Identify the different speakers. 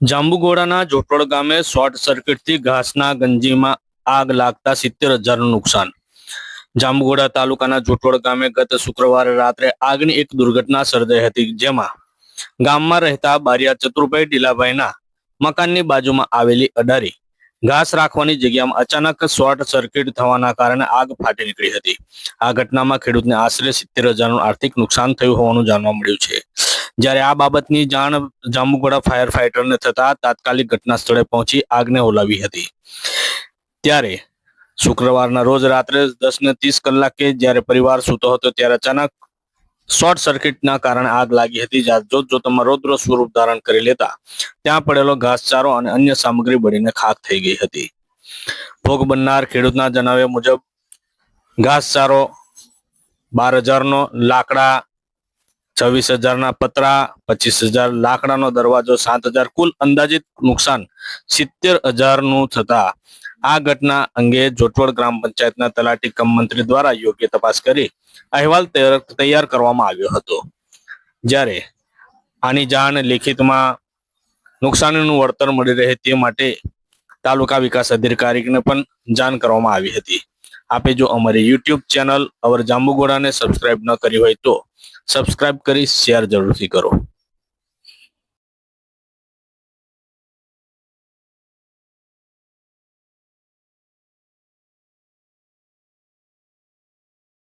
Speaker 1: જાંબુઘોડાના જોટવડ ગામે શોર્ટ સર્કિટથી ઘાસના ગંજીમાં આગ લાગતા 70,000નું નુકસાન. જાંબુઘોડા તાલુકાના જોટવડ ગામે ગત શુક્રવારે રાત્રે આગની એક દુર્ઘટના સર્જાઈ હતી, જેમાં ગામમાં રહેતા બારિયા ચતુરભાઈ ઢીલાભાઈના મકાનની બાજુમાં આવેલી અડારી ઘાસ રાખવાની જગ્યામાં અચાનક શોર્ટ સર્કિટ થવાના કારણે આગ ફાટી નીકળી હતી. આ ઘટનામાં ખેડૂતને આશરે 70,000નું આર્થિક નુકસાન થયું હોવાનું જાણવા મળ્યું છે. જ્યારે આ બાબતની જાણ જાંબુઘોડા ફાયર ફાઈટરને થતા તાત્કાલિક ઘટના સ્થળે પહોંચી આગને ઓલાવી હતી. ત્યારે શુક્રવારના રોજ રાત્રે 10:30 કલાકે જ્યારે પરિવાર સૂતો હતો ત્યારે અચાનક શોર્ટ સર્કિટના કારણે આગ લાગી હતી. જ્યાં જોતજોતામાં રૌદ્ર સ્વરૂપ ધારણ કરી લેતા ત્યાં પડેલો ઘાસચારો અને અન્ય સામગ્રી બળીને ખાખ થઈ ગઈ હતી. ભોગ બનનાર ખેડૂતના જણાવ્યા મુજબ ઘાસચારો 12,000નો, લાકડા 26,000ના, પતરા 25,000, લાકડાનો દરવાજો 7,000, કુલ અંદાજિત નુકસાન 70,000નું થતા આ ઘટના અંગે જોટવડ ગ્રામ પંચાયતના તલાટી કમ મંત્રી દ્વારા યોગ્ય તપાસ કરી અહેવાલ તૈયાર કરવામાં આવ્યો હતો. જ્યારે આની જાણ લેખિતમાં નુકસાનીનું વળતર મળી રહે તે માટે તાલુકા વિકાસ અધિકારીને પણ જાણ કરવામાં આવી હતી. આપે જો અમારી YouTube ચેનલ અવર જાંબુઘોડાને સબસ્ક્રાઇબ ન કરી હોય તો સબસ્ક્રાઇબ કરી શેર જરૂરથી કરો.